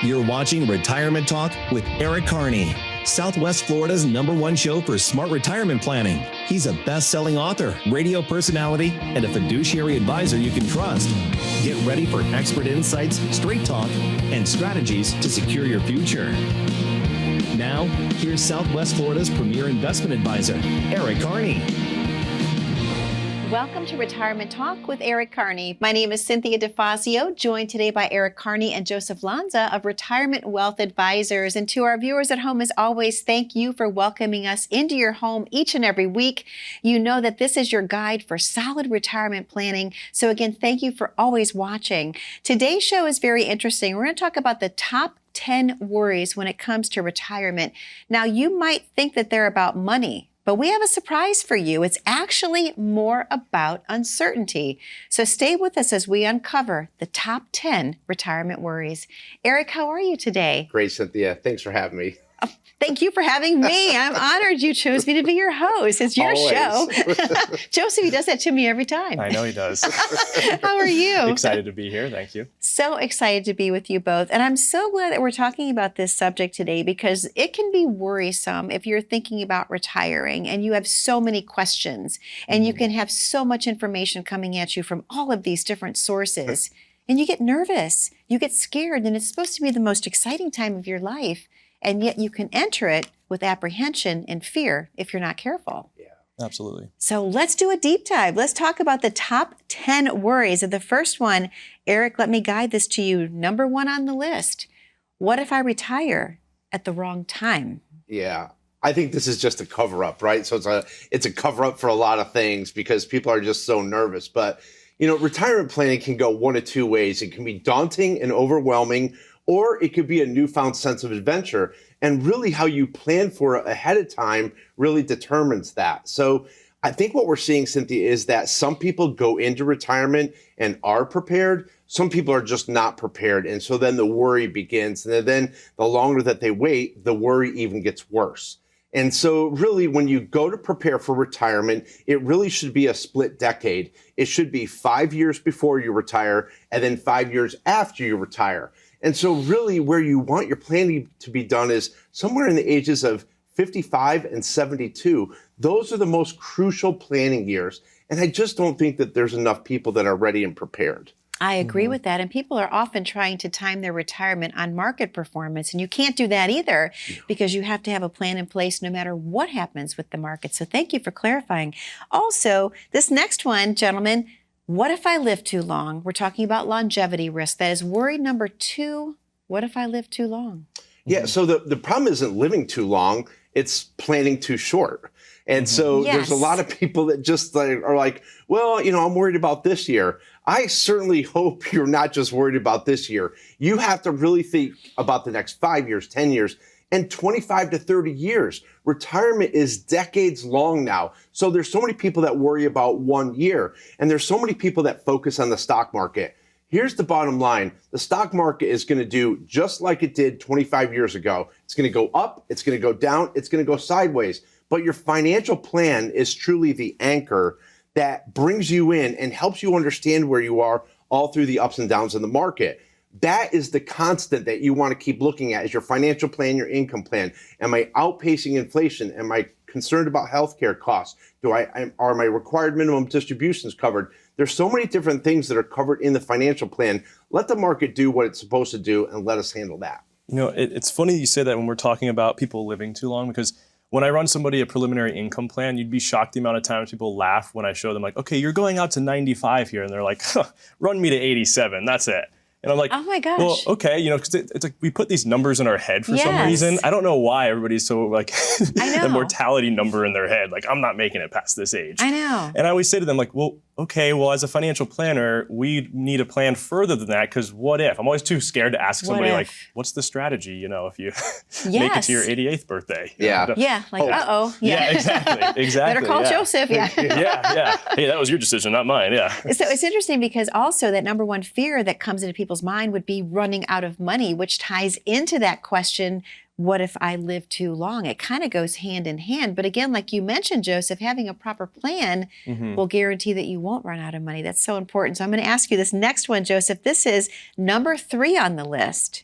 You're watching Retirement Talk with Eric Kearney, Southwest Florida's #1 show for smart retirement planning. He's a best-selling author, radio personality, and a fiduciary advisor you can trust. Get ready for expert insights, straight talk, and strategies to secure your future. Now, here's Southwest Florida's premier investment advisor, Eric Kearney. Welcome to Retirement Talk with Eric Kearney. My name is Cynthia DeFazio, joined today by Eric Kearney and Joseph Lanza of Retirement Wealth Advisors. And to our viewers at home, as always, thank you for welcoming us into your home each and every week. You know that this is your guide for solid retirement planning. So again, thank you for always watching. Today's show is very interesting. We're going to talk about the top 10 worries when it comes to retirement. Now, you might think that they're about money, but we have a surprise for you. It's actually more about uncertainty. So stay with us as we uncover the top 10 retirement worries. Eric, how are you today? Great, Cynthia. Thanks for having me. Thank you for having me. I'm honored you chose me to be your host. It's your show. Joseph, he does that to me every time. I know he does. How are you? Excited to be here. Thank you. So excited to be with you both. And I'm so glad that we're talking about this subject today because it can be worrisome if you're thinking about retiring and you have so many questions and you can have so much information coming at you from all of these different sources. And you get nervous, you get scared, and it's supposed to be the most exciting time of your life. And yet you can enter it with apprehension and fear if you're not careful. Yeah, absolutely. So let's do a deep dive. Let's talk about the top 10 worries. And the first one, Eric, let me guide this to you. Number 1 on the list. What if I retire at the wrong time? Yeah, I think this is just a cover up, right? So it's a cover up for a lot of things because people are just so nervous. But, you know, retirement planning can go one of two ways. It can be daunting and overwhelming, or it could be a newfound sense of adventure. And really how you plan for it ahead of time really determines that. So I think what we're seeing, Cynthia, is that some people go into retirement and are prepared. Some people are just not prepared. And so then the worry begins. And then the longer that they wait, the worry even gets worse. And so really when you go to prepare for retirement, it really should be a split decade. It should be 5 years before you retire and then 5 years after you retire. And so really where you want your planning to be done is somewhere in the ages of 55 and 72. Those are the most crucial planning years. And I just don't think that there's enough people that are ready and prepared. I agree with that. And people are often trying to time their retirement on market performance. And you can't do that either because you have to have a plan in place no matter what happens with the market. So thank you for clarifying. Also, this next one, gentlemen, what if I live too long? We're talking about longevity risk. That is worry number 2. What if I live too long? Yeah, so the problem isn't living too long, it's planning too short. And so there's a lot of people that just are like, well, you know, I'm worried about this year. I certainly hope you're not just worried about this year. You have to really think about the next 5 years, 10 years, and 25 to 30 years. Retirement is decades long now. So there's so many people that worry about 1 year, and there's so many people that focus on the stock market. Here's the bottom line. The stock market is going to do just like it did 25 years ago. It's going to go up, it's going to go down, it's going to go sideways. But your financial plan is truly the anchor that brings you in and helps you understand where you are all through the ups and downs in the market. That is the constant that you want to keep looking at is your financial plan, your income plan. Am I outpacing inflation? Am I concerned about healthcare costs? Are my required minimum distributions covered? There's so many different things that are covered in the financial plan. Let the market do what it's supposed to do and let us handle that. You know, it's funny you say that when we're talking about people living too long, because when I run somebody a preliminary income plan, you'd be shocked the amount of times people laugh when I show them like, okay, you're going out to 95 here. And they're like, huh, run me to 87. That's it. And I'm like, oh my gosh. Well, okay, you know, because it's like we put these numbers in our head for some reason. I don't know why everybody's so like the mortality number in their head. Like, I'm not making it past this age. I know. And I always say to them, like, well, okay, well, as a financial planner, we need a plan further than that because what if? I'm always too scared to ask somebody like, what's the strategy, you know, if you make it to your 88th birthday? Yeah. Yeah, like, uh-oh. Yeah, exactly. Better call Joseph, yeah. Hey, that was your decision, not mine, So it's interesting because also that number one fear that comes into people's mind would be running out of money, which ties into that question, what if I live too long? It kind of goes hand in hand. But again, like you mentioned, Joseph, having a proper plan will guarantee that you won't run out of money. That's so important. So I'm going to ask you this next one, Joseph. This is number 3 on the list.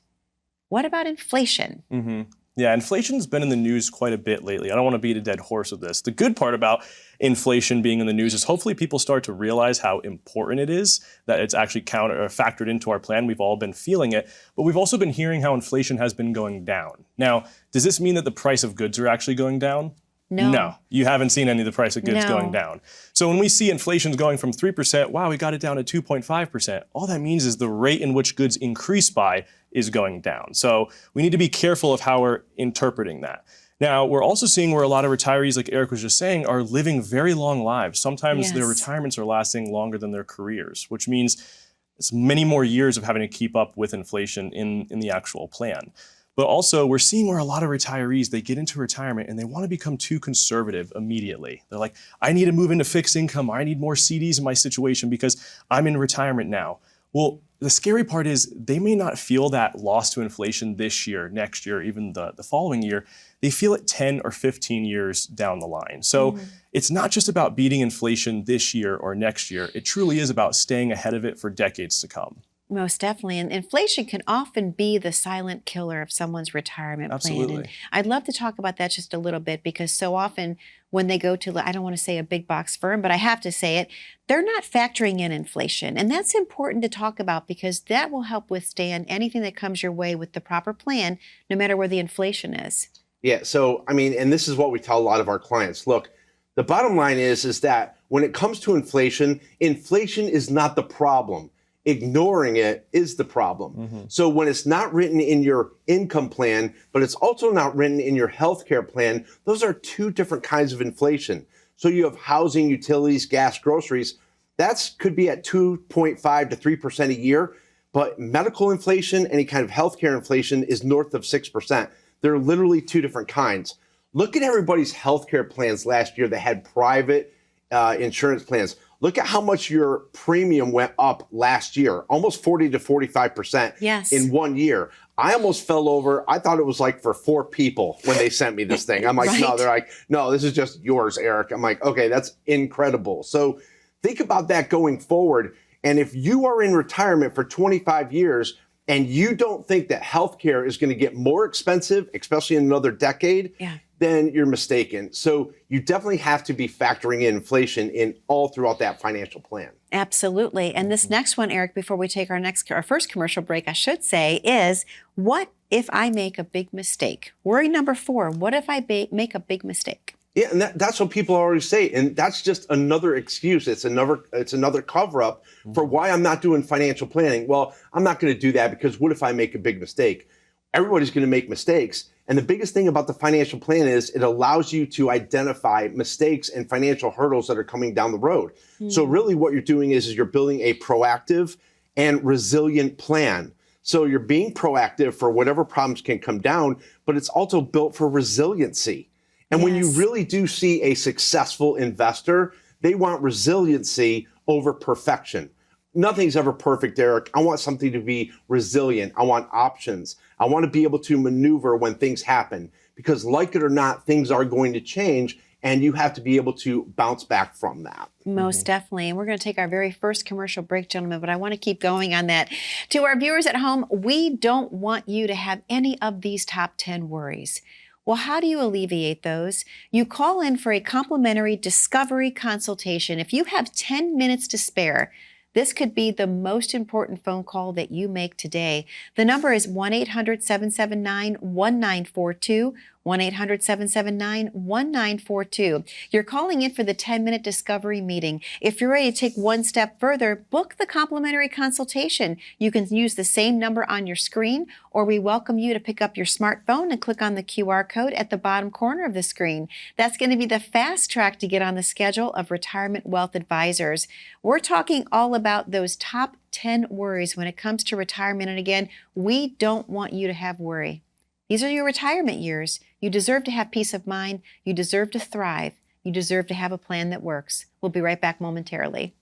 What about inflation? Yeah, inflation's been in the news quite a bit lately. I don't want to beat a dead horse with this. The good part about inflation being in the news is hopefully people start to realize how important it is, that it's actually factored into our plan. We've all been feeling it, but we've also been hearing how inflation has been going down. Now, does this mean that the price of goods are actually going down? No, you haven't seen any of the price of goods going down. So when we see inflation's going from 3%, wow, we got it down to 2.5%. All that means is the rate in which goods increase by is going down. So we need to be careful of how we're interpreting that. Now, we're also seeing where a lot of retirees, like Eric was just saying, are living very long lives. Sometimes their retirements are lasting longer than their careers, which means it's many more years of having to keep up with inflation in the actual plan. But also, we're seeing where a lot of retirees, they get into retirement and they want to become too conservative immediately. They're like, I need to move into fixed income, or I need more CDs in my situation because I'm in retirement now. Well, the scary part is they may not feel that loss to inflation this year, next year, even the following year. They feel it 10 or 15 years down the line. So it's not just about beating inflation this year or next year. It truly is about staying ahead of it for decades to come. Most definitely. And inflation can often be the silent killer of someone's retirement plan. And I'd love to talk about that just a little bit, because so often when they go to, I don't want to say a big box firm, but I have to say it, they're not factoring in inflation. And that's important to talk about, because that will help withstand anything that comes your way with the proper plan, no matter where the inflation is. Yeah. So, I mean, and this is what we tell a lot of our clients. Look, the bottom line is that when it comes to inflation, inflation is not the problem. Ignoring it is the problem. So when it's not written in your income plan, but it's also not written in your healthcare plan, those are two different kinds of inflation. So you have housing, utilities, gas, groceries. That could be at 2.5 to 3% a year. But medical inflation, any kind of healthcare inflation, is north of 6%. They're literally two different kinds. Look at everybody's healthcare plans last year that had private insurance plans. Look at how much your premium went up last year, almost 40 to 45% in 1 year. I almost fell over. I thought it was like for 4 people when they sent me this thing. I'm like, no, they're like, no, this is just yours, Eric. I'm like, okay, that's incredible. So think about that going forward. And if you are in retirement for 25 years and you don't think that healthcare is going to get more expensive, especially in another decade, then you're mistaken. So you definitely have to be factoring in inflation in all throughout that financial plan. Absolutely. And this next one, Eric, before we take our first commercial break, I should say, is what if I make a big mistake? Worry number 4, what if I make a big mistake? Yeah, and that's what people always say. And that's just another excuse. It's another cover-up for why I'm not doing financial planning. Well, I'm not going to do that because what if I make a big mistake? Everybody's going to make mistakes. And the biggest thing about the financial plan is it allows you to identify mistakes and financial hurdles that are coming down the road. So really what you're doing is you're building a proactive and resilient plan. So you're being proactive for whatever problems can come down, but it's also built for resiliency. And when you really do see a successful investor, they want resiliency over perfection. Nothing's ever perfect, Eric. I want something to be resilient. I want options. I want to be able to maneuver when things happen, because like it or not, things are going to change and you have to be able to bounce back from that. Most definitely. And we're going to take our very first commercial break, gentlemen, but I want to keep going on that. To our viewers at home, we don't want you to have any of these top 10 worries. Well, how do you alleviate those? You call in for a complimentary discovery consultation. If you have 10 minutes to spare, this could be the most important phone call that you make today. The number is 1-800-779-1942, 1-800-779-1942. You're calling in for the 10-minute discovery meeting. If you're ready to take one step further, book the complimentary consultation. You can use the same number on your screen, or we welcome you to pick up your smartphone and click on the QR code at the bottom corner of the screen. That's going to be the fast track to get on the schedule of Retirement Wealth Advisors. We're talking all about those top 10 worries when it comes to retirement. And again, we don't want you to have worry. These are your retirement years. You deserve to have peace of mind. You deserve to thrive. You deserve to have a plan that works. We'll be right back momentarily.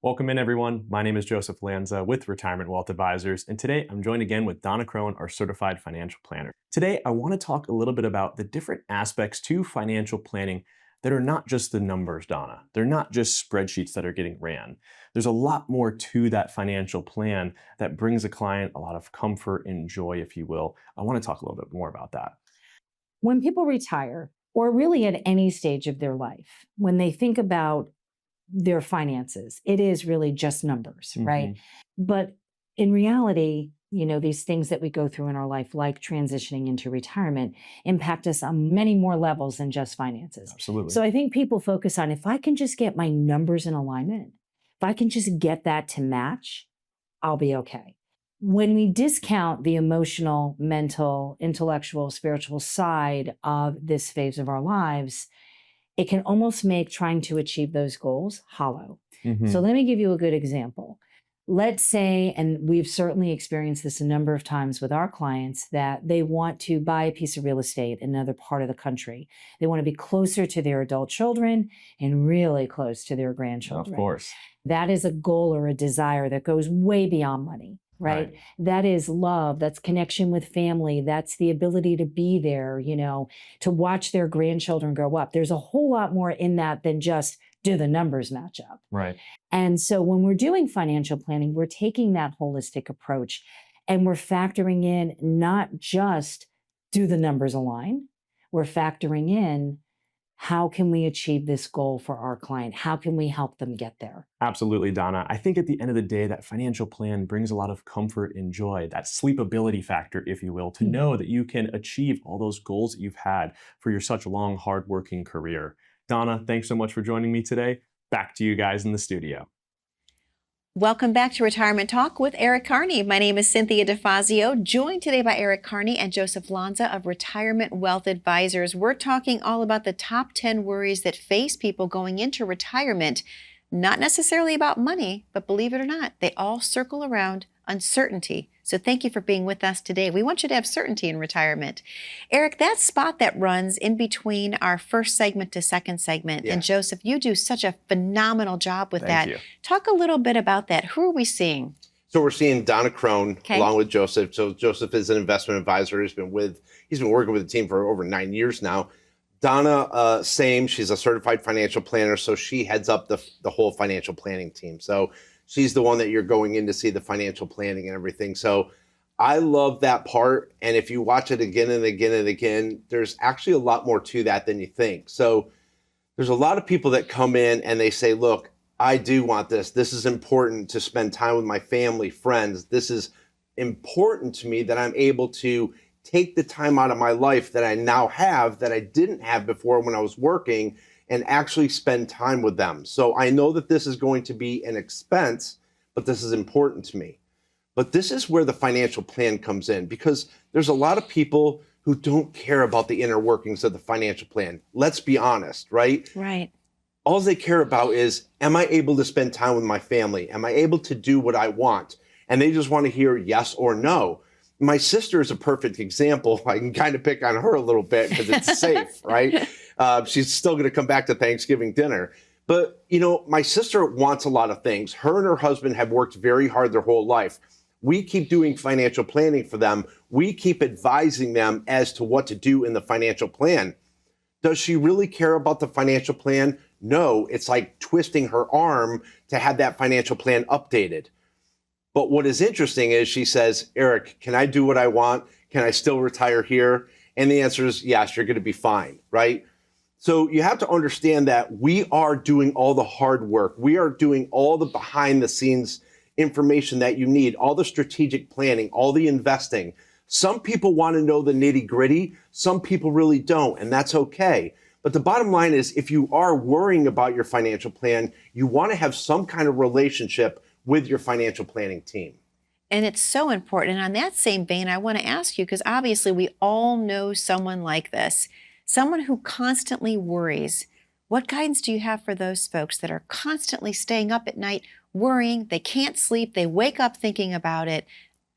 Welcome in, everyone. My name is Joseph Lanza with Retirement Wealth Advisors, and today I'm joined again with Donna, our certified financial planner. Today, I want to talk a little bit about the different aspects to financial planning that are not just the numbers, Donna. They're not just spreadsheets that are getting ran. There's a lot more to that financial plan that brings a client a lot of comfort and joy, if you will. I want to talk a little bit more about that. When people retire, or really at any stage of their life, when they think about their finances, it is really just numbers, right? But in reality, these things that we go through in our life, like transitioning into retirement, impact us on many more levels than just finances. Absolutely. So I think people focus on, if I can just get my numbers in alignment, if I can just get that to match, I'll be okay. When we discount the emotional, mental, intellectual, spiritual side of this phase of our lives, it can almost make trying to achieve those goals hollow. So let me give you a good example. Let's say, and we've certainly experienced this a number of times with our clients, that they want to buy a piece of real estate in another part of the country. They want to be closer to their adult children and really close to their grandchildren. Of course. That is a goal or a desire that goes way beyond money. Right? That is love. That's connection with family. That's the ability to be there, to watch their grandchildren grow up. There's a whole lot more in that than just, do the numbers match up? Right. And so when we're doing financial planning, we're taking that holistic approach and we're factoring in not just, do the numbers align? We're factoring in, how can we achieve this goal for our client? How can we help them get there? Absolutely, Donna. I think at the end of the day, that financial plan brings a lot of comfort and joy, that sleepability factor, if you will, to know that you can achieve all those goals that you've had for your such long, hardworking career. Donna, thanks so much for joining me today. Back to you guys in the studio. Welcome back to Retirement Talk with Eric Kearney. My name is Cynthia DeFazio, joined today by Eric Kearney and Joseph Lanza of Retirement Wealth Advisors. We're talking all about the top 10 worries that face people going into retirement. Not necessarily about money, but believe it or not, they all circle around uncertainty. So thank you for being with us today. We want you to have certainty in retirement. Eric, that spot that runs in between our first segment to second segment, and Joseph, you do such a phenomenal job with that. Thank you. Talk a little bit about that. Who are we seeing? So we're seeing Donna Crone along with Joseph. So Joseph is an investment advisor. He's been working with the team for over 9 years now. Donna, same. She's a certified financial planner, so she heads up the whole financial planning team. So she's the one that you're going in to see the financial planning and everything. So I love that part. And if you watch it again and again and again, there's actually a lot more to that than you think. So there's a lot of people that come in and they say, look, I do want this. This is important to spend time with my family, friends. This is important to me that I'm able to take the time out of my life that I now have that I didn't have before when I was working and actually spend time with them. So I know that this is going to be an expense, but this is important to me. But this is where the financial plan comes in, because there's a lot of people who don't care about the inner workings of the financial plan. Let's be honest, right? Right. All they care about is, am I able to spend time with my family? Am I able to do what I want? And they just want to hear yes or no. My sister is a perfect example. I can kind of pick on her a little bit because it's safe, right? She's still going to come back to Thanksgiving dinner. But, my sister wants a lot of things. Her and her husband have worked very hard their whole life. We keep doing financial planning for them. We keep advising them as to what to do in the financial plan. Does she really care about the financial plan? No, it's like twisting her arm to have that financial plan updated. But what is interesting is she says, Eric, can I do what I want? Can I still retire here? And the answer is yes, you're going to be fine, right? So you have to understand that we are doing all the hard work. We are doing all the behind the scenes information that you need, all the strategic planning, all the investing. Some people want to know the nitty gritty. Some people really don't, and that's okay. But the bottom line is, if you are worrying about your financial plan, you want to have some kind of relationship with your financial planning team. And it's so important. And on that same vein, I want to ask you, because obviously we all know someone like this, someone who constantly worries. What guidance do you have for those folks that are constantly staying up at night worrying? They can't sleep. They wake up thinking about it.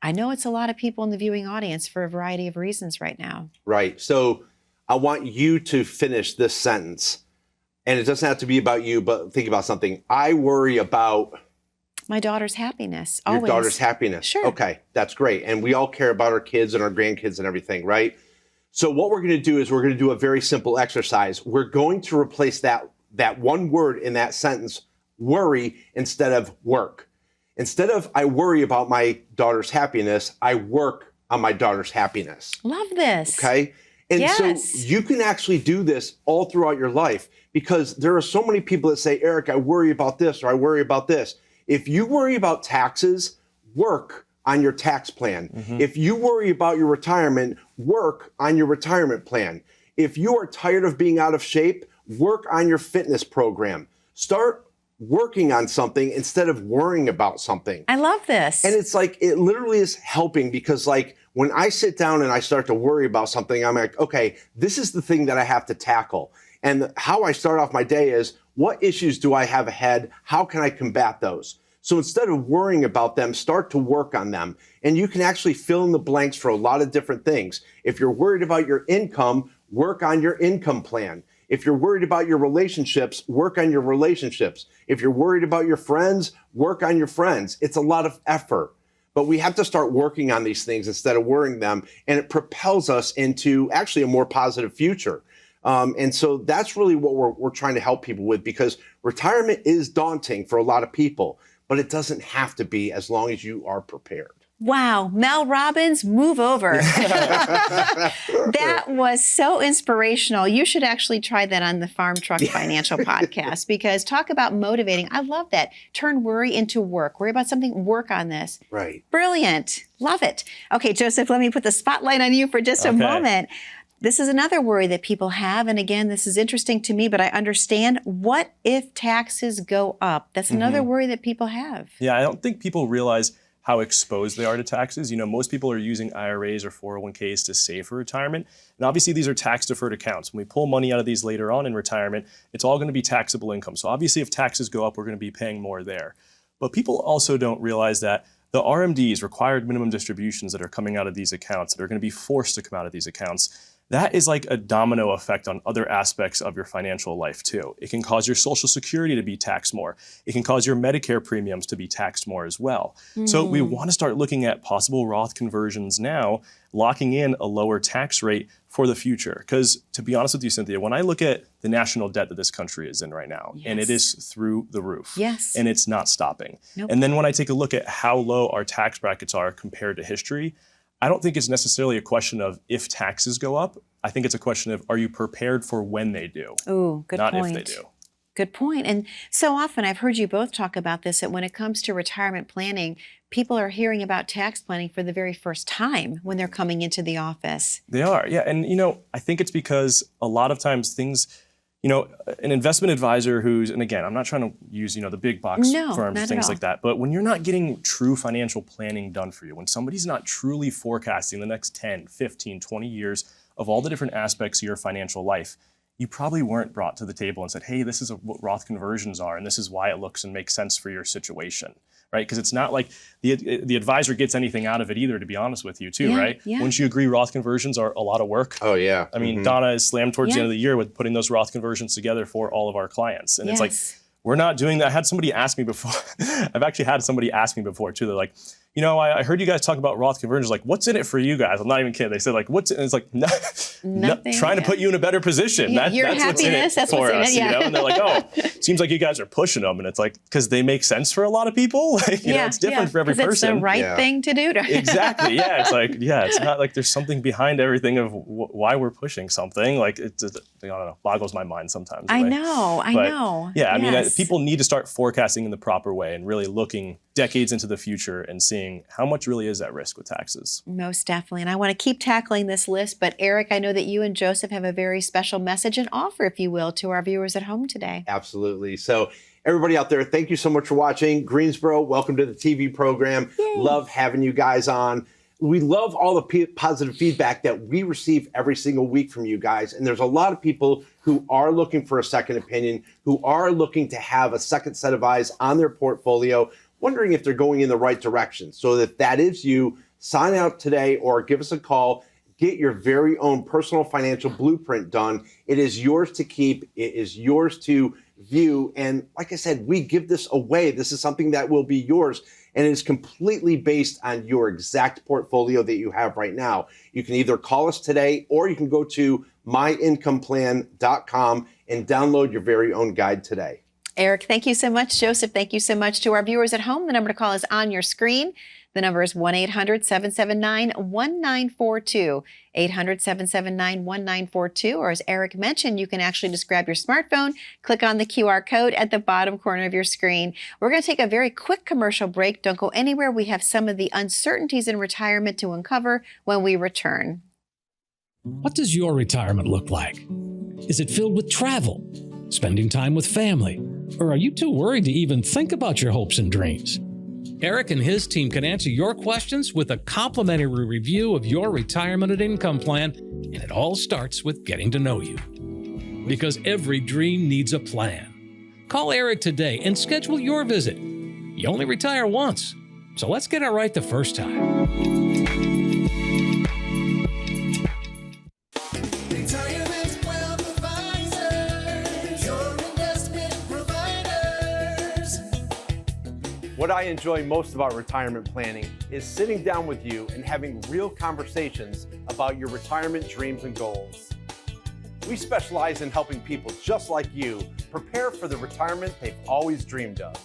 I know it's a lot of people in the viewing audience for a variety of reasons right now. Right. So I want you to finish this sentence. And it doesn't have to be about you, but think about something. I worry about my daughter's happiness. Always. Your daughter's happiness. Sure. Okay, that's great. And we all care about our kids and our grandkids and everything, right? So what we're going to do is we're going to do a very simple exercise. We're going to replace that one word in that sentence, worry, instead of work. Instead of I worry about my daughter's happiness, I work on my daughter's happiness. Love this. Okay? And Yes. so you can actually do this all throughout your life, because there are so many people that say, Eric, I worry about this or I worry about this. If you worry about taxes, work on your tax plan. If you worry about your retirement, work on your retirement plan. If you are tired of being out of shape, work on your fitness program. Start working on something instead of worrying about something. I love this. And it's like, it literally is helping, because like when I sit down and I start to worry about something, I'm like, okay, this is the thing that I have to tackle. And how I start off my day is, what issues do I have ahead? How can I combat those? So instead of worrying about them, start to work on them. And you can actually fill in the blanks for a lot of different things. If you're worried about your income, work on your income plan. If you're worried about your relationships, work on your relationships. If you're worried about your friends, work on your friends. It's a lot of effort, but we have to start working on these things instead of worrying them. And it propels us into actually a more positive future. And so that's really what we're trying to help people with, because retirement is daunting for a lot of people, but it doesn't have to be, as long as you are prepared. Wow, Mel Robbins, move over. That was so inspirational. You should actually try that on the Farm Truck Financial Podcast, because talk about motivating. I love that. Turn worry into work. Worry about something, work on this. Right. Brilliant. Love it. Okay, Joseph, let me put the spotlight on you for just a moment. This is another worry that people have. And again, this is interesting to me, but I understand. What if taxes go up? That's another worry that people have. Yeah, I don't think people realize how exposed they are to taxes. You know, most people are using IRAs or 401ks to save for retirement. And obviously these are tax deferred accounts. When we pull money out of these later on in retirement, it's all going to be taxable income. So obviously if taxes go up, we're going to be paying more there. But people also don't realize that the RMDs, required minimum distributions, that are coming out of these accounts, that are going to be forced to come out of these accounts, that is like a domino effect on other aspects of your financial life too. It can cause your Social Security to be taxed more. It can cause your Medicare premiums to be taxed more as well. So we want to start looking at possible Roth conversions now, locking in a lower tax rate for the future. Because to be honest with you, Cynthia, when I look at the national debt that this country is in right now, and it is through the roof, and it's not stopping. And then when I take a look at how low our tax brackets are compared to history, I don't think it's necessarily a question of if taxes go up. I think it's a question of, are you prepared for when they do? Ooh, good point. Not if they do. Good point. And so often I've heard you both talk about this, that when it comes to retirement planning, people are hearing about tax planning for the very first time when they're coming into the office. They are, yeah. And, you know, I think it's because a lot of times things, you know, an investment advisor who's, and again, I'm not trying to use, you know, the big box firms, things like that, but when you're not getting true financial planning done for you, when somebody's not truly forecasting the next 10, 15, 20 years of all the different aspects of your financial life, you probably weren't brought to the table and said, hey, this is what Roth conversions are, and this is why it looks and makes sense for your situation. Right? Because it's not like the advisor gets anything out of it either, to be honest with you, too, right? Wouldn't you agree Roth conversions are a lot of work? Oh, yeah. I mean, Donna is slammed towards the end of the year with putting those Roth conversions together for all of our clients. And it's like, we're not doing that. I had somebody ask me before. I've actually had somebody ask me before, too. They're like, you know, I heard you guys talk about Roth conversions. Like, what's in it for you guys? I'm not even kidding. They said, like, what's in it? And it's like, nothing, trying to put you in a better position. Your That's happiness, what's in it that's for what's in us. it, You know? And they're like, oh, seems like you guys are pushing them. And it's like, because they make sense for a lot of people. Like, you know, it's different for every person. It's the right thing to do. Exactly. Yeah. It's like, it's not like there's something behind everything of why we're pushing something. Like, it just, I don't know, boggles my mind sometimes. I know. Yeah. I mean, people need to start forecasting in the proper way and really looking decades into the future and seeing how much really is at risk with taxes. Most definitely. And I want to keep tackling this list, but Eric, I know that you and Joseph have a very special message and offer, if you will, to our viewers at home today. Absolutely. So everybody out there, thank you so much for watching. Greensboro, welcome to the TV program. Yay. Love having you guys on. We love all the positive feedback that we receive every single week from you guys. And there's a lot of people who are looking for a second opinion, who are looking to have a second set of eyes on their portfolio, wondering if they're going in the right direction. So if that is you, sign out today or give us a call. Get your very own personal financial blueprint done. It is yours to keep. It is yours to view. And like I said, we give this away. This is something that will be yours. and it is completely based on your exact portfolio that you have right now. You can either call us today, or you can go to myincomeplan.com and download your very own guide today. Eric, thank you so much. Joseph, thank you so much. To our viewers at home, the number to call is on your screen. The number is 1-800-779-1942, 800-779-1942. Or as Eric mentioned, you can actually just grab your smartphone, click on the QR code at the bottom corner of your screen. We're going to take a very quick commercial break. Don't go anywhere. We have some of the uncertainties in retirement to uncover when we return. What does your retirement look like? Is it filled with travel, spending time with family, or are you too worried to even think about your hopes and dreams? Eric and his team can answer your questions with a complimentary review of your retirement and income plan, and it all starts with getting to know you. Because every dream needs a plan. Call Eric today and schedule your visit. You only retire once, so let's get it right the first time. What I enjoy most about retirement planning is sitting down with you and having real conversations about your retirement dreams and goals. We specialize in helping people just like you prepare for the retirement they've always dreamed of.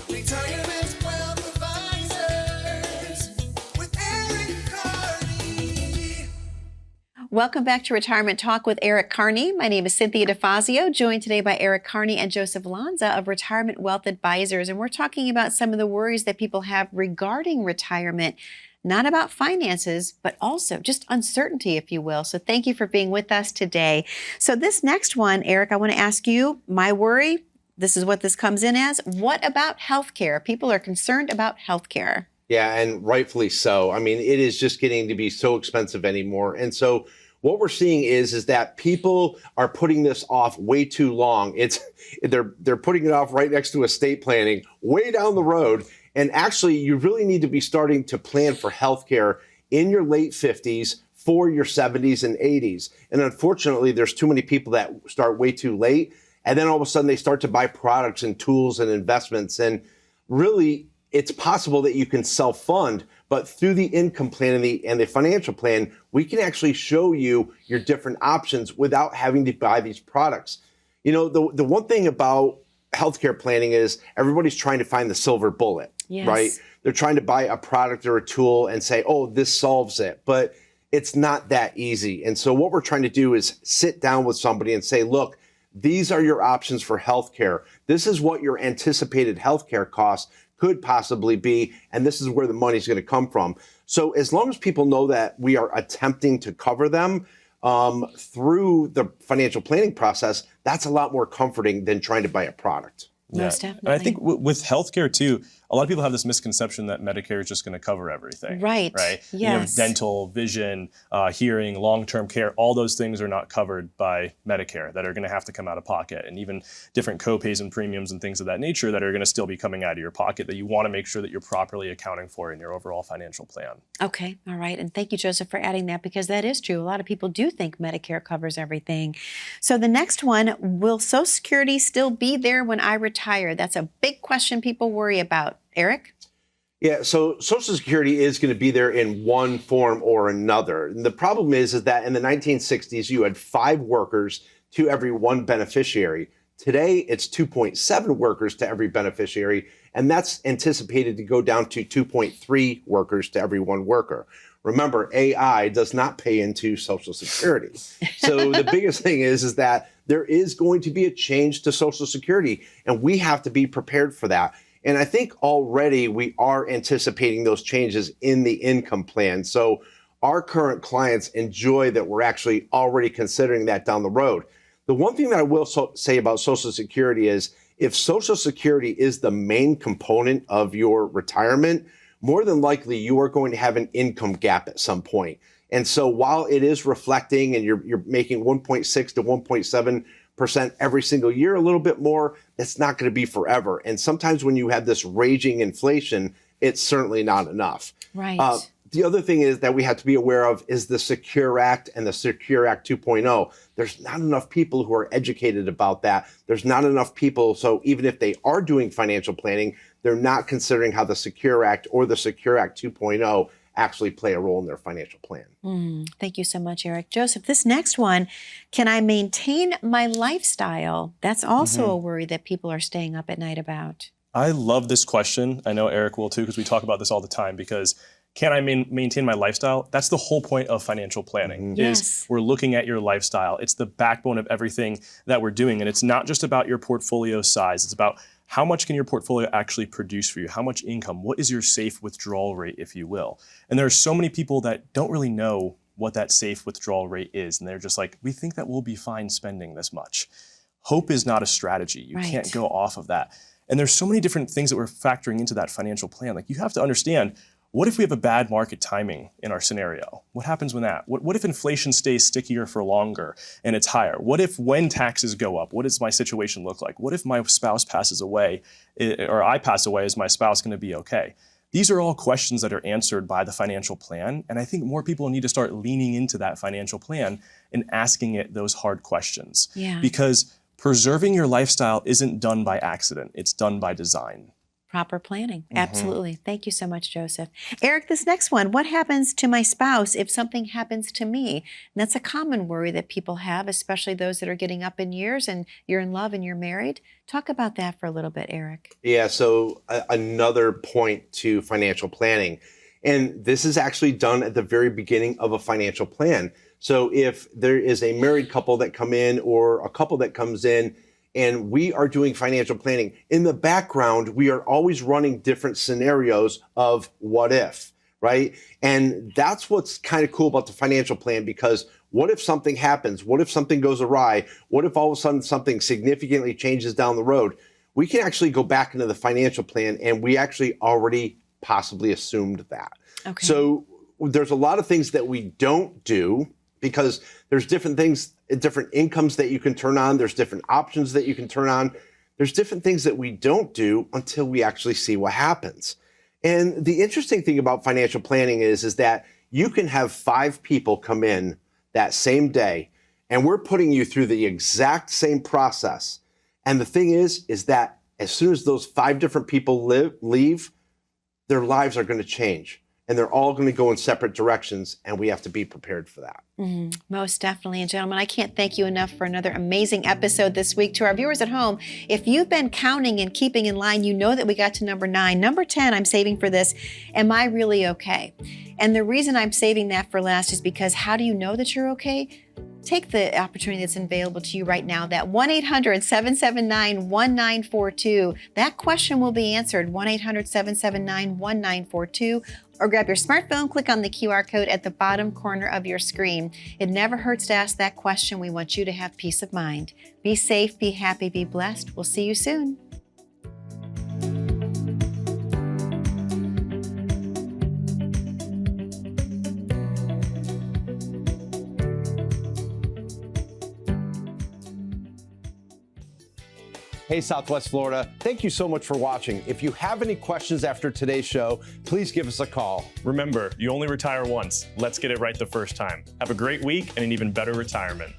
Retirement Wealth Advisors with Eric Kearney. Welcome back to Retirement Talk with Eric Kearney. My name is Cynthia DeFazio, joined today by Eric Kearney and Joseph Lanza of Retirement Wealth Advisors. And we're talking about some of the worries that people have regarding retirement, not about finances, but also just uncertainty, if you will. So thank you for being with us today. So this next one, Eric, I want to ask you, my worry, this is what this comes in as. What about healthcare? People are concerned about healthcare. Yeah, and rightfully so. I mean, it is just getting to be so expensive anymore. And so what we're seeing is that people are putting this off way too long. They're putting it off right next to estate planning, way down the road. And actually, you really need to be starting to plan for healthcare in your late 50s for your 70s and 80s. And unfortunately, there's too many people that start way too late. And then all of a sudden, they start to buy products and tools and investments. And really, it's possible that you can self-fund, but through the income plan and the financial plan, we can actually show you your different options without having to buy these products. You know, the one thing about healthcare planning is everybody's trying to find the silver bullet, right? They're trying to buy a product or a tool and say, oh, this solves it, but it's not that easy. And so what we're trying to do is sit down with somebody and say, look, these are your options for healthcare. This is what your anticipated healthcare costs could possibly be, and this is where the money's going to come from. So as long as people know that we are attempting to cover them through the financial planning process, that's a lot more comforting than trying to buy a product. Most definitely. And I think with healthcare too, a lot of people have this misconception that Medicare is just going to cover everything. Right. Right. Yes. You know, dental, vision, hearing, long-term care, all those things are not covered by Medicare that are going to have to come out of pocket, and even different co-pays and premiums and things of that nature that are going to still be coming out of your pocket that you want to make sure that you're properly accounting for in your overall financial plan. Okay. All right. And thank you, Joseph, for adding that, because that is true. A lot of people do think Medicare covers everything. So the next one, will Social Security still be there when I retire? That's a big question people worry about. Eric? Yeah, so Social Security is going to be there in one form or another. And the problem is that in the 1960s, you had 5 workers to every 1 beneficiary. Today, it's 2.7 workers to every beneficiary, and that's anticipated to go down to 2.3 workers to every 1 worker. Remember, AI does not pay into Social Security. So the biggest thing is that there is going to be a change to Social Security, and we have to be prepared for that. And I think already we are anticipating those changes in the income plan. So our current clients enjoy that we're actually already considering that down the road. The one thing that I will say about Social Security is if Social Security is the main component of your retirement, more than likely you are going to have an income gap at some point. And so while it is reflecting and you're making 1.6 to 1.7% every single year, a little bit more, it's not going to be forever. And sometimes when you have this raging inflation, it's certainly not enough. Right. The other thing is that we have to be aware of is the Secure Act and the Secure Act 2.0. There's not enough people who are educated about that. There's not enough people. So even if they are doing financial planning, they're not considering how the Secure Act or the Secure Act 2.0 actually play a role in their financial plan. Thank you so much, Eric. Joseph, this next one, can I maintain my lifestyle? That's also a worry that people are staying up at night about. I love this question. I know Eric will too, because we talk about this all the time, because can I maintain my lifestyle? That's the whole point of financial planning, is we're looking at your lifestyle. It's the backbone of everything that we're doing. And it's not just about your portfolio size. It's about how much can your portfolio actually produce for you? How much income? What is your safe withdrawal rate, if you will? And there are so many people that don't really know what that safe withdrawal rate is. And they're just like, we think that we'll be fine spending this much. Hope is not a strategy. You can't go off of that. And there's so many different things that we're factoring into that financial plan. Like, you have to understand, what if we have a bad market timing in our scenario? What happens when that? What if inflation stays stickier for longer and it's higher? What if when taxes go up, what does my situation look like? What if my spouse passes away, or I pass away? Is my spouse going to be okay? These are all questions that are answered by the financial plan. And I think more people need to start leaning into that financial plan and asking it those hard questions. Because preserving your lifestyle isn't done by accident. It's done by design. Proper planning. Absolutely. Thank you so much, Joseph. Eric, this next one, what happens to my spouse if something happens to me? And that's a common worry that people have, especially those that are getting up in years and you're in love and you're married. Talk about that for a little bit, Eric. Yeah, so another point to financial planning. And this is actually done at the very beginning of a financial plan. So if there is a married couple that come in, or a couple that comes in, and we are doing financial planning, in the background, we are always running different scenarios of what if, right? And that's what's kind of cool about the financial plan, because what if something happens? What if something goes awry? What if all of a sudden something significantly changes down the road? We can actually go back into the financial plan, and we actually already possibly assumed that. So there's a lot of things that we don't do, because there's different things, different incomes that you can turn on. There's different options that you can turn on. There's different things that we don't do until we actually see what happens. And the interesting thing about financial planning is that you can have 5 people come in that same day, and we're putting you through the exact same process. And the thing is that as soon as those 5 different people leave, their lives are going to change. And they're all going to go in separate directions, and we have to be prepared for that. Most definitely. And gentlemen, I can't thank you enough for another amazing episode this week. To our viewers at home, if you've been counting and keeping in line, you know that we got to number 9. Number 10, I'm saving for this. Am I really okay? And the reason I'm saving that for last is because how do you know that you're okay? Take the opportunity that's available to you right now, that 1-800-779-1942. That question will be answered, 1-800-779-1942. Or grab your smartphone, click on the QR code at the bottom corner of your screen. It never hurts to ask that question. We want you to have peace of mind. Be safe, be happy, be blessed. We'll see you soon. Hey, Southwest Florida, thank you so much for watching. If you have any questions after today's show, please give us a call. Remember, you only retire once. Let's get it right the first time. Have a great week and an even better retirement.